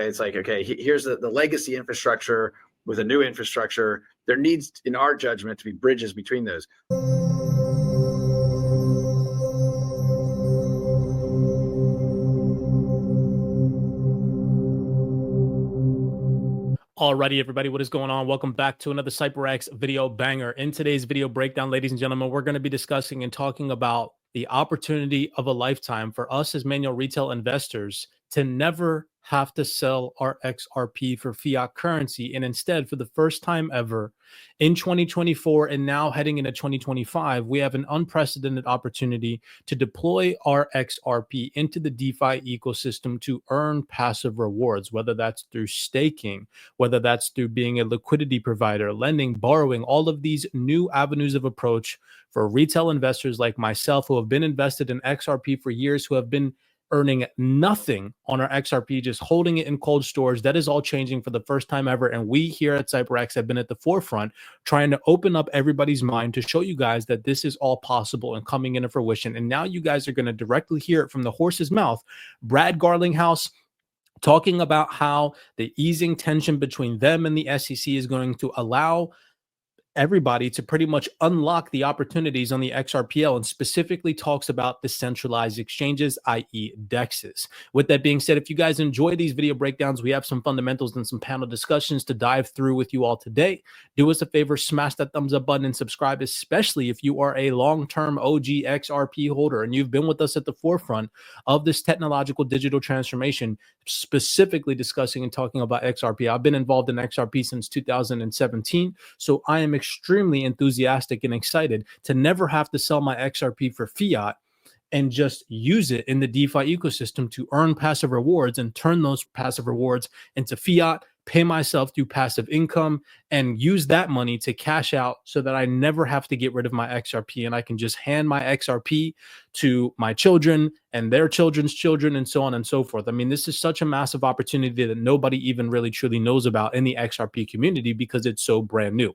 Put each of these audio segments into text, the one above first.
It's like, okay, here's the legacy infrastructure with a new infrastructure. There needs, in our judgment, to be bridges between those. Alrighty, everybody, what is going on? Welcome back to another CYPRX video banger. In today's video breakdown, ladies and gentlemen, we're going to be discussing and talking about the opportunity of a lifetime for us as manual retail investors to never have to sell our XRP for fiat currency, and instead, for the first time ever in 2024 and now heading into 2025, we have an unprecedented opportunity to deploy our XRP into the DeFi ecosystem to earn passive rewards, whether that's through staking, whether that's through being a liquidity provider, lending, borrowing, all of these new avenues of approach for retail investors like myself who have been invested in XRP for years, who have been earning nothing on our XRP, just holding it in cold storage. That is all changing for the first time ever. And we here at CYPRX have been at the forefront trying to open up everybody's mind to show you guys that this is all possible and coming into fruition. And now you guys are going to directly hear it from the horse's mouth. Brad Garlinghouse talking about how the easing tension between them and the SEC is going to allow everybody to pretty much unlock the opportunities on the XRPL, and specifically talks about the centralized exchanges, i.e. DEXs. With that being said, if you guys enjoy these video breakdowns, we have some fundamentals and some panel discussions to dive through with you all today. Do us a favor, smash that thumbs up button and subscribe, especially if you are a long-term OG XRP holder and you've been with us at the forefront of this technological digital transformation, specifically discussing and talking about XRP. I've been involved in XRP since 2017, so I am extremely enthusiastic and excited to never have to sell my XRP for fiat and just use it in the DeFi ecosystem to earn passive rewards and turn those passive rewards into fiat, pay myself through passive income, and use that money to cash out so that I never have to get rid of my XRP and I can just hand my XRP to my children and their children's children and so on and so forth. I mean, this is such a massive opportunity that nobody even really truly knows about in the XRP community because it's so brand new.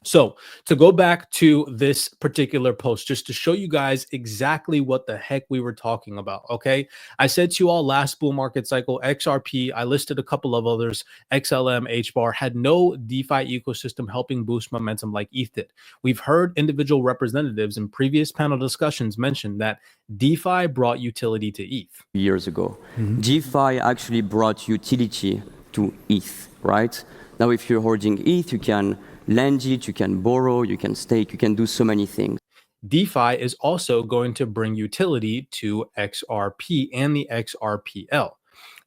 So to go back to this particular post, just to show you guys exactly what the heck we were talking about, okay? I said to you all last bull market cycle, XRP, I listed a couple of others, XLM, HBAR, had no DeFi ecosystem helping boost momentum like ETH did. We've heard individual representatives in previous panel discussions mention that DeFi brought utility to ETH. Years ago, DeFi actually brought utility to ETH, right? Now, if you're holding ETH, you can lend it, you can borrow, you can stake, you can do so many things. DeFi is also going to bring utility to XRP and the XRPL.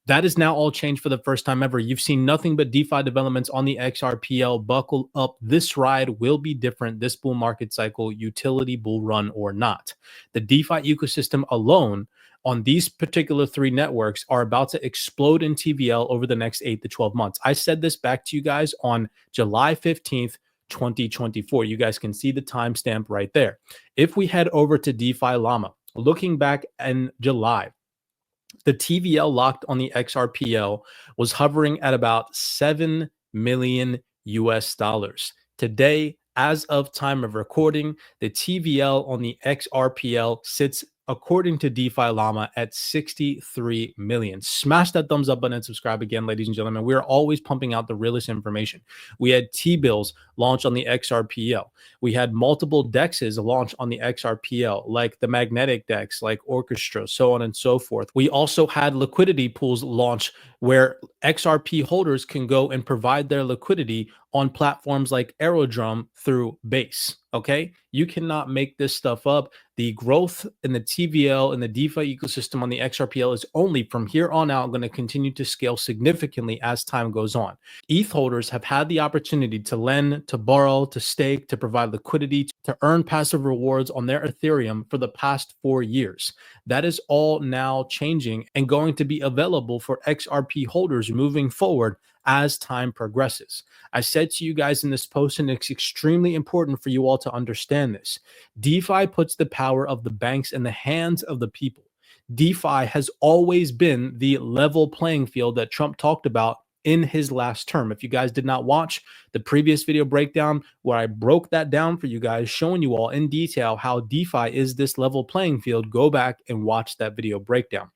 That is now all changed for the first time ever. You've seen nothing but DeFi developments on the XRPL. Buckle up. This ride will be different this bull market cycle, utility bull run or not. The DeFi ecosystem alone on these particular three networks are about to explode in TVL over the next 8 to 12 months. I said this back to you guys on July 15th, 2024. You guys can see the timestamp right there. If we head over to DeFi Llama, looking back in July, the TVL locked on the XRPL was hovering at about $7 million US. Today, as of time of recording, the TVL on the XRPL sits, according to DeFi Llama, at 63 million. Smash that thumbs up button and subscribe again, ladies and gentlemen. We are always pumping out the realest information. We had T-bills launch on the XRPL. We had multiple DEXs launch on the XRPL, like the magnetic DEX, like Orchestra, so on and so forth. We also had liquidity pools launch where XRP holders can go and provide their liquidity on platforms like Aerodrome through Base. Okay, you cannot make this stuff up. The growth in the TVL and the DeFi ecosystem on the XRPL is only from here on out going to continue to scale significantly as time goes on. ETH holders have had the opportunity to lend, to borrow, to stake, to provide liquidity, to earn passive rewards on their Ethereum for the past 4 years. That is all now changing and going to be available for XRP holders moving forward as time progresses. I said to you guys in this post, and it's extremely important for you all to understand this, DeFi puts the power of the banks in the hands of the people. DeFi has always been the level playing field that Trump talked about in his last term. If you guys did not watch the previous video breakdown where I broke that down for you guys, showing you all in detail how DeFi is this level playing field, go back and watch that video breakdown.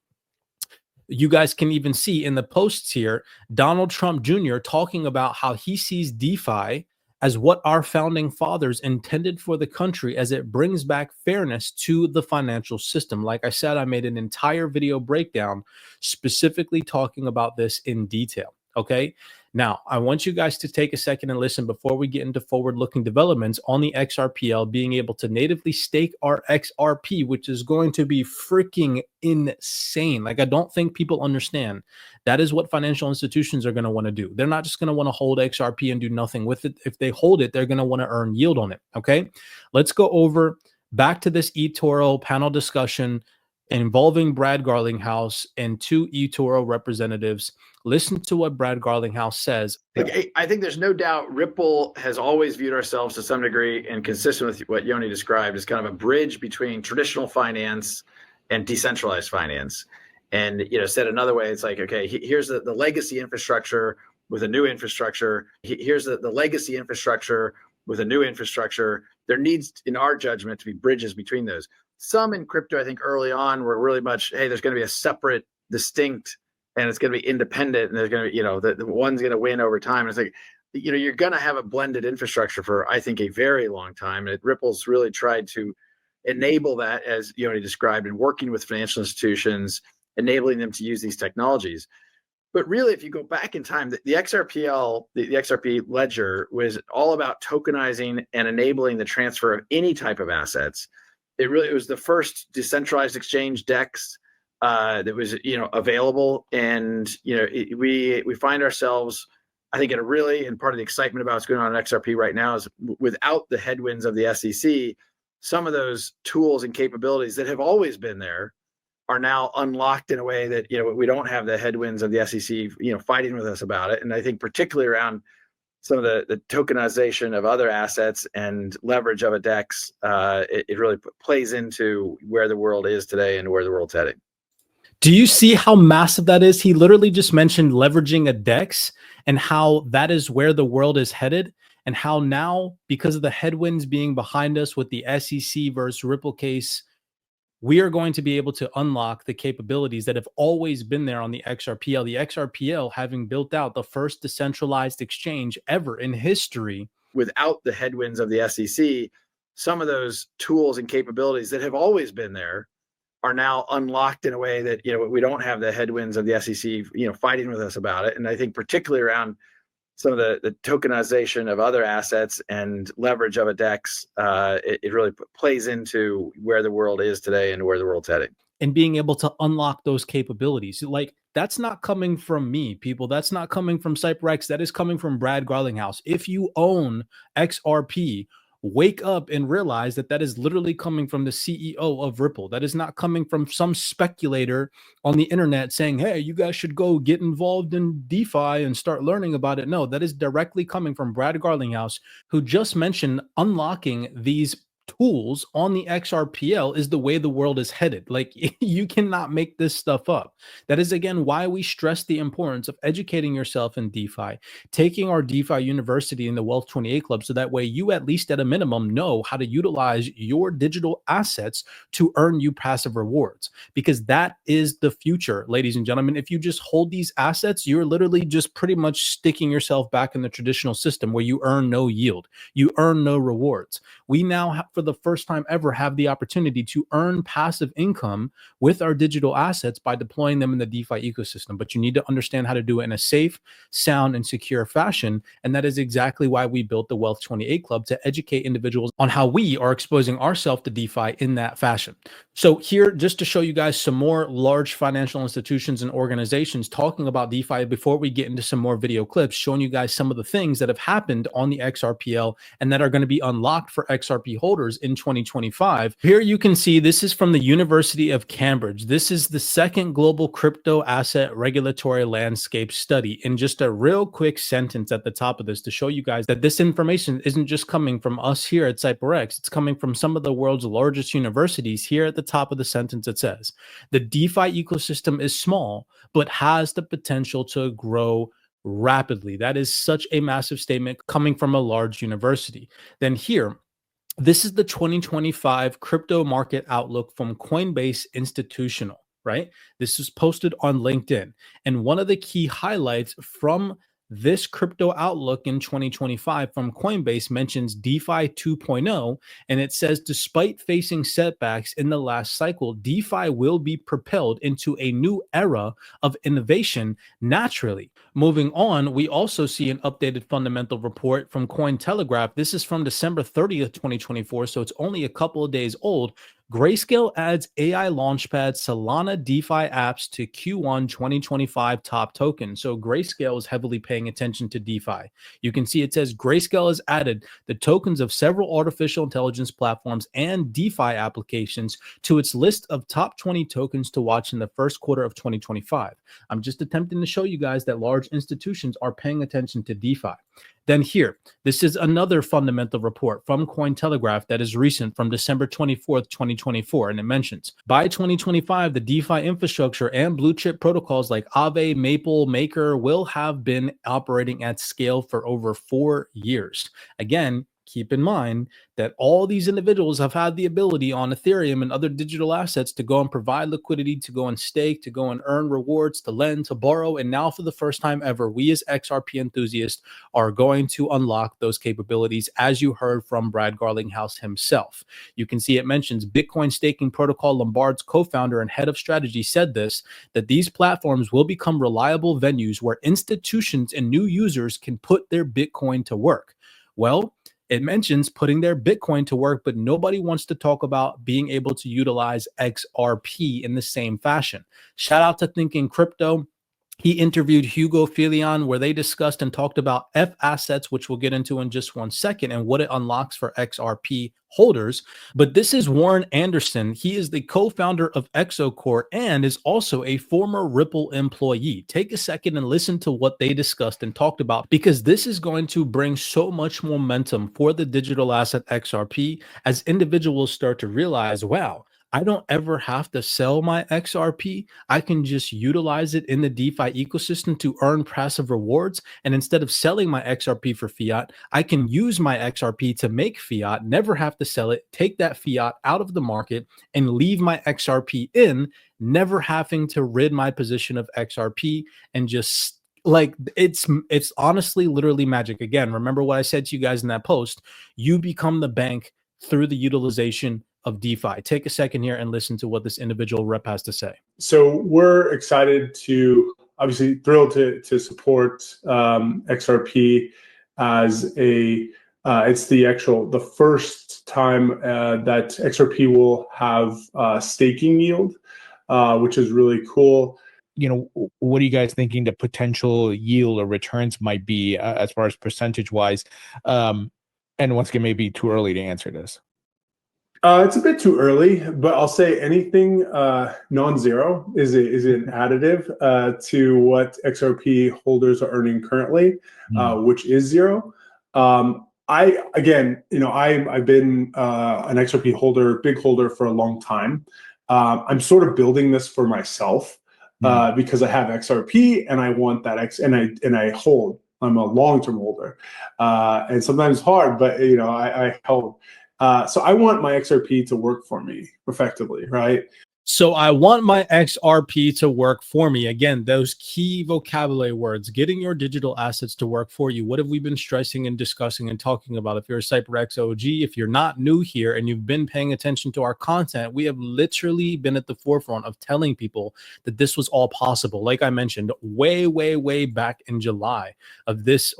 You guys can even see in the posts here, Donald Trump Jr. talking about how he sees DeFi as what our founding fathers intended for the country, as it brings back fairness to the financial system. Like I said, I made an entire video breakdown specifically talking about this in detail. Okay. Now, I want you guys to take a second and listen before we get into forward-looking developments on the XRPL being able to natively stake our XRP, which is going to be freaking insane. Like, I don't think people understand that is what financial institutions are going to want to do. They're not just going to want to hold XRP and do nothing with it. If they hold it, they're going to want to earn yield on it. Okay, let's go over back to this eToro panel discussion involving Brad Garlinghouse and two eToro representatives. Listen to what Brad Garlinghouse says. I think there's no doubt Ripple has always viewed ourselves to some degree, and consistent with what Yoni described, as kind of a bridge between traditional finance and decentralized finance. And, said another way, it's like, okay, here's the legacy infrastructure with a new infrastructure. Here's the legacy infrastructure with a new infrastructure. There needs, in our judgment, to be bridges between those. Some in crypto, I think early on, were really much, hey, there's going to be a separate, distinct, and it's going to be independent, and there's going to be, the one's going to win over time. And it's like, you're going to have a blended infrastructure for, I think, a very long time. And Ripple's really tried to enable that, as Yoni described, and working with financial institutions, enabling them to use these technologies. But really, if you go back in time, the XRPL, the XRP ledger was all about tokenizing and enabling the transfer of any type of assets. It was the first decentralized exchange DEX that was available, and we find ourselves, I think, and part of the excitement about what's going on in XRP right now is, without the headwinds of the SEC, some of those tools and capabilities that have always been there are now unlocked in a way that we don't have the headwinds of the SEC fighting with us about it. And I think particularly around some of the tokenization of other assets and leverage of a DEX, it really plays into where the world is today and where the world's heading. Do you see how massive that is? He literally just mentioned leveraging a DEX and how that is where the world is headed, and how now, because of the headwinds being behind us with the SEC versus Ripple case, we are going to be able to unlock the capabilities that have always been there on the XRPL. The XRPL having built out the first decentralized exchange ever in history. Without the headwinds of the SEC, some of those tools and capabilities that have always been there are now unlocked in a way that we don't have the headwinds of the SEC fighting with us about it. And I think particularly around some of the tokenization of other assets and leverage of a DEX, it really plays into where the world is today and where the world's heading. And being able to unlock those capabilities. Like, that's not coming from me, people. That's not coming from CYPRX. That is coming from Brad Garlinghouse. If you own XRP, wake up and realize that that is literally coming from the CEO of Ripple. That is not coming from some speculator on the internet saying, hey, you guys should go get involved in DeFi and start learning about it. No, that is directly coming from Brad Garlinghouse, who just mentioned unlocking these tools on the XRPL is the way the world is headed. Like, you cannot make this stuff up. That is, again, why we stress the importance of educating yourself in DeFi, taking our DeFi University in the Wealth 28 Club, so that way you, at least at a minimum, know how to utilize your digital assets to earn you passive rewards, because that is the future, ladies and gentlemen. If you just hold these assets, you're literally just pretty much sticking yourself back in the traditional system where you earn no yield, you earn no rewards. We now have, for the first time ever, have the opportunity to earn passive income with our digital assets by deploying them in the DeFi ecosystem. But you need to understand how to do it in a safe, sound, and secure fashion. And that is exactly why we built the Wealth 28 Club, to educate individuals on how we are exposing ourselves to DeFi in that fashion. So here, just to show you guys some more large financial institutions and organizations talking about DeFi before we get into some more video clips, showing you guys some of the things that have happened on the XRPL and that are going to be unlocked for XRP holders in 2025. Here you can see this is from the University of Cambridge. This is the second global crypto asset regulatory landscape study. In just a real quick sentence at the top of this, to show you guys that this information isn't just coming from us here at CYPRX, it's coming from some of the world's largest universities. Here at the top of the sentence, it says, the DeFi ecosystem is small, but has the potential to grow rapidly. That is such a massive statement coming from a large university. Then here, this is the 2025 crypto market outlook from Coinbase Institutional, right? This was posted on LinkedIn. And one of the key highlights from this crypto outlook in 2025 from Coinbase mentions DeFi 2.0, and it says, despite facing setbacks in the last cycle, DeFi will be propelled into a new era of innovation naturally. Moving on, we also see an updated fundamental report from Cointelegraph. This is from December 30th, 2024, so it's only a couple of days old. Grayscale adds AI Launchpad Solana DeFi apps to Q1 2025 top token. So Grayscale is heavily paying attention to DeFi. You can see it says Grayscale has added the tokens of several artificial intelligence platforms and DeFi applications to its list of top 20 tokens to watch in the first quarter of 2025. I'm just attempting to show you guys that large institutions are paying attention to DeFi. Then here, this is another fundamental report from Cointelegraph that is recent from December 24th, 2024, and it mentions, by 2025, the DeFi infrastructure and blue chip protocols like Aave, Maple, Maker will have been operating at scale for over 4 years. Again, keep in mind that all these individuals have had the ability on Ethereum and other digital assets to go and provide liquidity, to go and stake, to go and earn rewards, to lend, to borrow. And now for the first time ever, we as XRP enthusiasts are going to unlock those capabilities, as you heard from Brad Garlinghouse himself. You can see it mentions Bitcoin staking protocol Lombard's co-founder and head of strategy said this, that these platforms will become reliable venues where institutions and new users can put their Bitcoin to work. Well, it mentions putting their Bitcoin to work, but nobody wants to talk about being able to utilize XRP in the same fashion. Shout out to Thinking Crypto. He interviewed Hugo Filion, where they discussed and talked about F assets, which we'll get into in just 1 second, and what it unlocks for XRP holders. But this is Warren Anderson. He is the co-founder of Exocore and is also a former Ripple employee. Take a second and listen to what they discussed and talked about, because this is going to bring so much momentum for the digital asset XRP as individuals start to realize, wow, I don't ever have to sell my XRP. I can just utilize it in the DeFi ecosystem to earn passive rewards. And instead of selling my XRP for fiat, I can use my XRP to make fiat, never have to sell it, take that fiat out of the market and leave my XRP in, never having to rid my position of XRP, and just like it's honestly literally magic. Again, remember what I said to you guys in that post, you become the bank through the utilization of DeFi. Take a second here and listen to what this individual rep has to say. So we're excited to, obviously thrilled to support XRP as a, it's the first time that XRP will have staking yield, which is really cool. You know, what are you guys thinking the potential yield or returns might be as far as percentage wise? And once again, maybe too early to answer this. It's a bit too early, but I'll say anything non-zero is an additive to what XRP holders are earning currently, which is zero. I've been an XRP holder, big holder for a long time. I'm sort of building this for myself because I have XRP and I want that and I hold. I'm a long-term holder, and sometimes hard, but I hold. So I want my XRP to work for me effectively, right? So I want my XRP to work for me. Again, those key vocabulary words, getting your digital assets to work for you. What have we been stressing and discussing and talking about? If you're a CYPRX OG, if you're not new here and you've been paying attention to our content, we have literally been at the forefront of telling people that this was all possible. Like I mentioned, way, way, way back in July of this,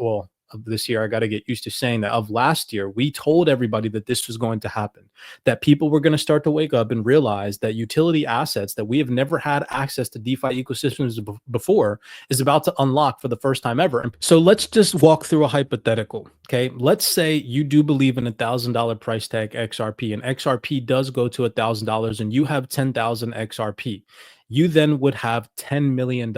of this year, I got to get used to saying that, of last year, we told everybody that this was going to happen, that people were going to start to wake up and realize that utility assets that we have never had access to DeFi ecosystems before is about to unlock for the first time ever. So let's just walk through a hypothetical. Okay, let's say you do believe in $1,000 price tag XRP, and XRP does go to $1,000 and you have 10,000 XRP. You then would have $10 million.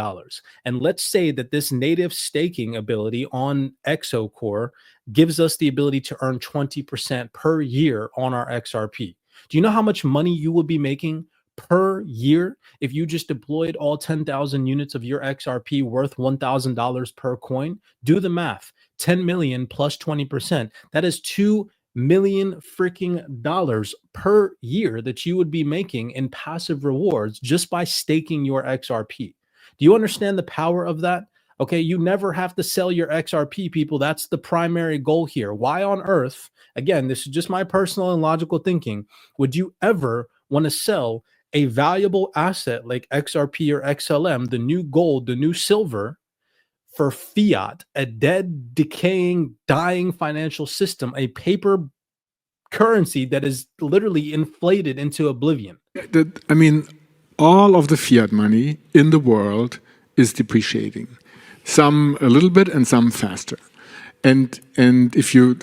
And let's say that this native staking ability on Exocore gives us the ability to earn 20% per year on our XRP. Do you know how much money you would be making per year if you just deployed all 10,000 units of your XRP worth $1,000 per coin? Do the math. 10 million plus 20%. That is $2 million freaking dollars per year that you would be making in passive rewards just by staking your XRP. Do you understand the power of that? Okay, you never have to sell your XRP, people. That's the primary goal here. Why on earth, again, this is just my personal and logical thinking, would you ever want to sell a valuable asset like XRP or XLM, the new gold, the new silver, for fiat, a dead, decaying, dying financial system, a paper currency that is literally inflated into oblivion? I mean, all of the fiat money in the world is depreciating. Some a little bit and some faster. And if you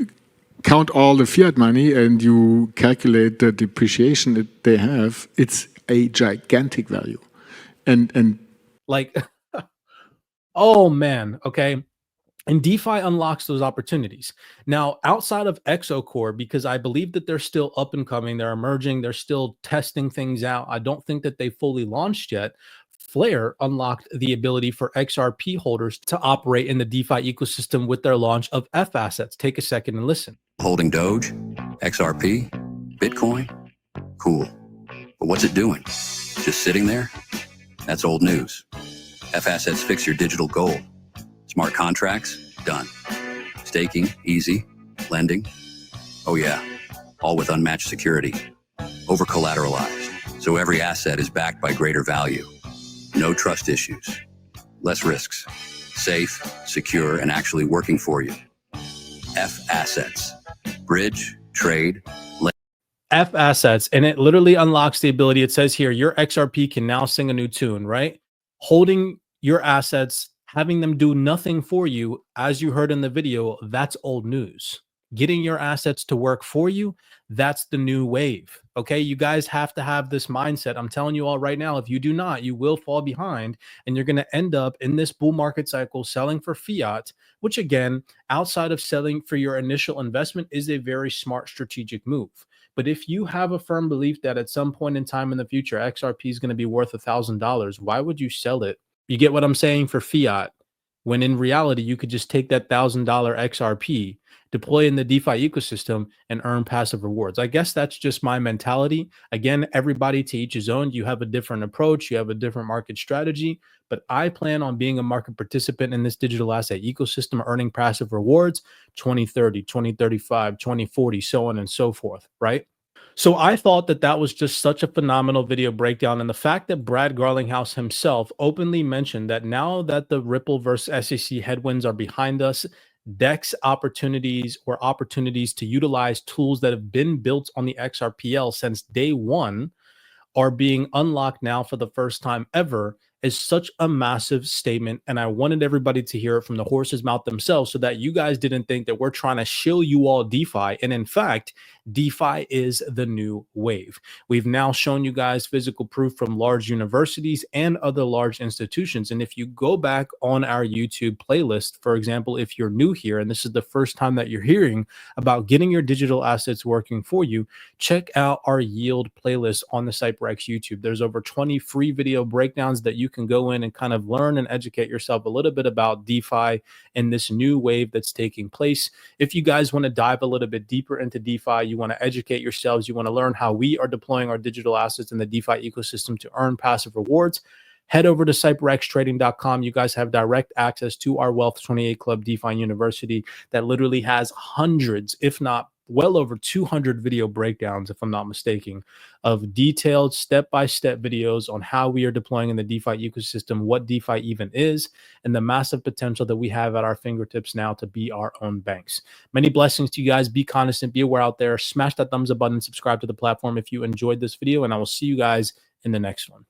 count all the fiat money and you calculate the depreciation that they have, it's a gigantic value. And like, oh man, okay. And DeFi unlocks those opportunities. Now, outside of ExoCore, because I believe that they're still up and coming, they're emerging, they're still testing things out. I don't think that they fully launched yet. Flare unlocked the ability for XRP holders to operate in the DeFi ecosystem with their launch of F assets. Take a second and listen. Holding Doge, XRP, Bitcoin, cool. But what's it doing? Just sitting there? That's old news. F assets fix your digital gold. Smart contracts, done. Staking, easy. Lending, oh yeah, all with unmatched security. Over-collateralized, so every asset is backed by greater value. No trust issues, less risks. Safe, secure, and actually working for you. F assets. Bridge, trade, F assets, and it literally unlocks the ability. It says here, your XRP can now sing a new tune, right? Holding your assets, having them do nothing for you, as you heard in the video, that's old news. Getting your assets to work for you, that's the new wave. Okay, you guys have to have this mindset. I'm telling you all right now, if you do not, you will fall behind and you're going to end up in this bull market cycle selling for fiat, which again, outside of selling for your initial investment, is a very smart strategic move. But if you have a firm belief that at some point in time in the future, XRP is going to be worth $1,000, why would you sell it? You get what I'm saying, for fiat, when in reality, you could just take that $1,000 XRP, deploy in the DeFi ecosystem, and earn passive rewards. I guess that's just my mentality. Again, everybody to each his own. You have a different approach. You have a different market strategy. But I plan on being a market participant in this digital asset ecosystem, earning passive rewards 2030, 2035, 2040, so on and so forth, right? So I thought that that was just such a phenomenal video breakdown. And the fact that Brad Garlinghouse himself openly mentioned that now that the Ripple versus SEC headwinds are behind us, DEX opportunities to utilize tools that have been built on the XRPL since day one are being unlocked now for the first time ever, is such a massive statement. And I wanted everybody to hear it from the horse's mouth themselves so that you guys didn't think that we're trying to shill you all DeFi. And in fact, DeFi is the new wave. We've now shown you guys physical proof from large universities and other large institutions. And if you go back on our YouTube playlist, for example, if you're new here and this is the first time that you're hearing about getting your digital assets working for you, check out our yield playlist on the CYPRX YouTube. There's over 20 free video breakdowns that you can go in and kind of learn and educate yourself a little bit about DeFi and this new wave that's taking place. If you guys want to dive a little bit deeper into DeFi, you want to educate yourselves, you want to learn how we are deploying our digital assets in the DeFi ecosystem to earn passive rewards, head over to CYPRXtrading.com. You guys have direct access to our Wealth 28 Club DeFi University that literally has hundreds, if not well over 200 video breakdowns, if I'm not mistaken, of detailed step-by-step videos on how we are deploying in the DeFi ecosystem, what DeFi even is, and the massive potential that we have at our fingertips now to be our own banks. Many blessings to you guys. Be consistent, be aware out there. Smash that thumbs up button, subscribe to the platform if you enjoyed this video, and I will see you guys in the next one.